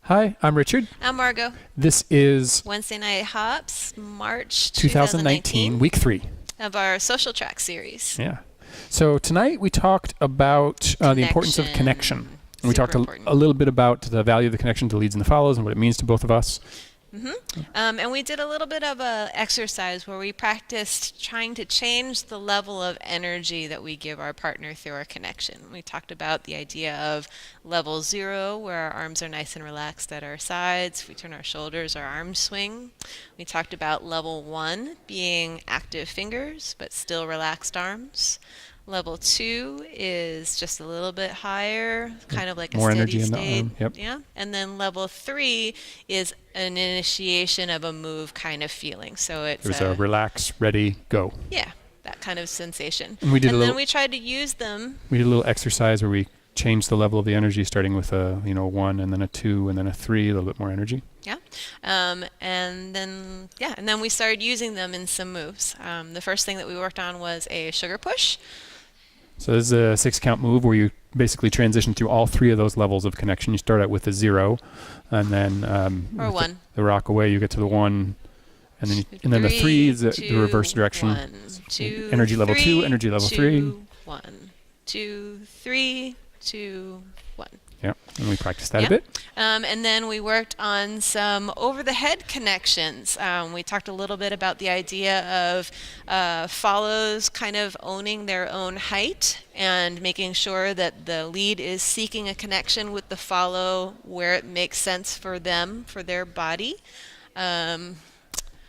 Hi, I'm Richard. I'm Margot. This is Wednesday Night Hops, March 2019, week 3 of our social track series. Yeah. So tonight we talked about the importance of connection. And we talked a little bit about the value of the connection to leads and the follows and what it means to both of us. And we did a little bit of a exercise where we practiced trying to change the level of energy that we give our partner through our connection. We talked about the idea of level 0, where our arms are nice and relaxed at our sides. If we turn our shoulders, our arms swing. We talked about level 1 being active fingers, but still relaxed arms. Level 2 is just a little bit higher, kind of like more a steady energy state. in the arm. Yep. Yeah. And then level 3 is an initiation of a move kind of feeling. So it's There's a relax, ready, go. Yeah, that kind of sensation. And then we tried to use them. We did a little exercise where we changed the level of the energy, starting with a 1 and then a 2 and then a 3, a little bit more energy. Yeah. And then we started using them in some moves. The first thing that we worked on was a sugar push. So this is a 6-count move where you basically transition through all 3 of those levels of connection. You start out with a 0, and then or 1. The rock away, you get to the 1, and then the 3 is the reverse direction. 1, 2, energy level 3, 2, energy level 3. 1, 2, 3, 2, 1. Yeah, and we practiced that a bit. And then we worked on some over-the-head connections. We talked a little bit about the idea of follows kind of owning their own height and making sure that the lead is seeking a connection with the follow where it makes sense for them, for their body. And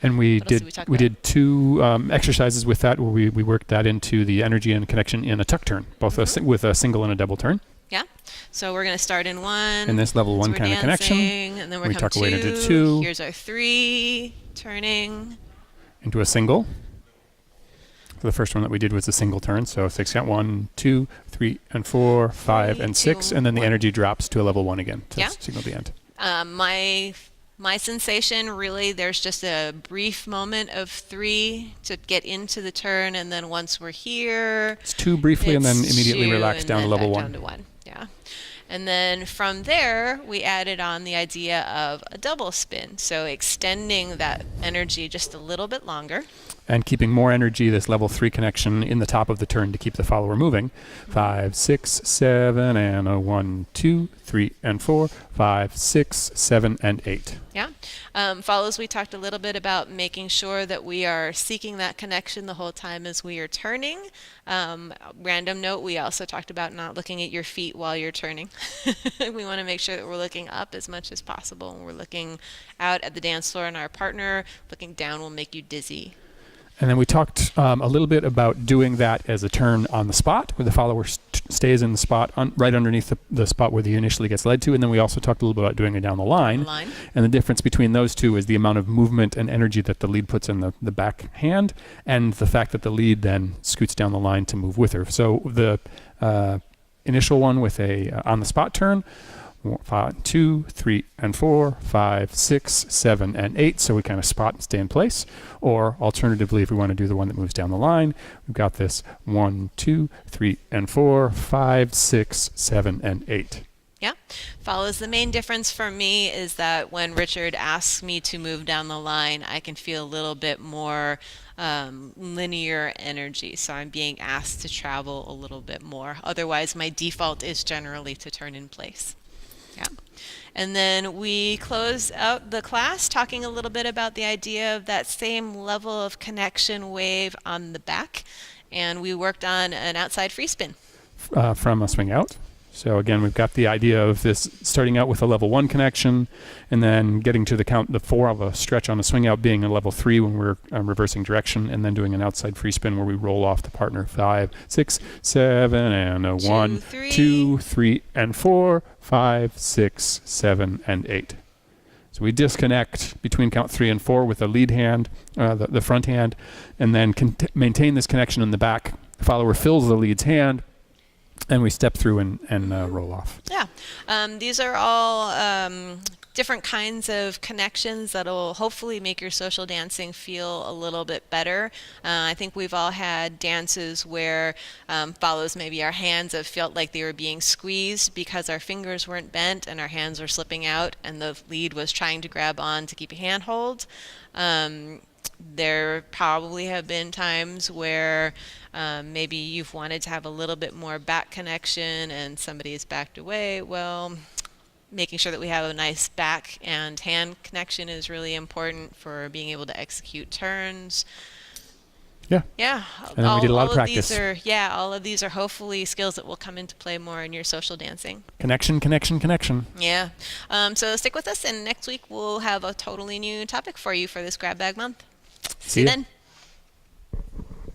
we did 2 exercises with that where we worked that into the energy and connection in a tuck turn, both with a single and a double turn. Yeah. So we're going to start in 1. In this level 1 kind of connection. And then we tuck away into 2. 2. Here's our 3, turning. Into a single. So the first one that we did was a single turn. So 6 count 1, 2, 3, and 4, 5, and 6. And then the energy drops to a level 1 again to signal the end. My sensation, really, there's just a brief moment of 3 to get into the turn, and then once we're here, it's 2 briefly, and then immediately relax down to level 1. Down to 1, yeah. And then from there, we added on the idea of a double spin, so extending that energy just a little bit longer. And keeping more energy, this level 3 connection, in the top of the turn to keep the follower moving. 5, 6, 7, and a 1, 2, 3, and 4, 5, 6, 7, and 8. Yeah. Follows, we talked a little bit about making sure that we are seeking that connection the whole time as we are turning. Random note, we also talked about not looking at your feet while you're turning. We want to make sure that we're looking up as much as possible. When we're looking out at the dance floor and our partner, looking down will make you dizzy. And then we talked a little bit about doing that as a turn on the spot, where the follower stays in the spot right underneath the spot where the initially gets led to. And then we also talked a little bit about doing it down the line. And the difference between those two is the amount of movement and energy that the lead puts in the back hand, and the fact that the lead then scoots down the line to move with her. So the initial one with a on-the-spot turn, 5, 2, 3, and 4, 5, 6, 7, and 8. So we kind of spot and stay in place. Or alternatively, if we want to do the one that moves down the line, we've got this 1, 2, 3, and 4, 5, 6, 7, and 8. Yeah. Follows. The main difference for me is that when Richard asks me to move down the line, I can feel a little bit more linear energy. So I'm being asked to travel a little bit more. Otherwise, my default is generally to turn in place. Yeah. And then we close out the class talking a little bit about the idea of that same level of connection wave on the back. And we worked on an outside free spin. From a swing out. So again, we've got the idea of this starting out with a level 1 connection, and then getting to the 4 of a stretch on a swing out being a level 3 when we're reversing direction, and then doing an outside free spin where we roll off the partner 5, 6, 7, and a 1, 2, 3, and 4, 5, 6, 7, and 8. So we disconnect between count 3 and 4 with the lead hand, the front hand, and then maintain this connection in the back. The follower fills the lead's hand, and we step through and roll off. Yeah. These are all different kinds of connections that'll hopefully make your social dancing feel a little bit better. I think we've all had dances where follows maybe our hands have felt like they were being squeezed because our fingers weren't bent and our hands were slipping out and the lead was trying to grab on to keep a handhold. There probably have been times where maybe you've wanted to have a little bit more back connection and somebody has backed away. Well, making sure that we have a nice back and hand connection is really important for being able to execute turns. Yeah. Yeah. And then we did a lot of practice. All of these are hopefully skills that will come into play more in your social dancing. Connection, connection, connection. Yeah. So stick with us, and next week we'll have a totally new topic for you for this Grab Bag Month. See you then.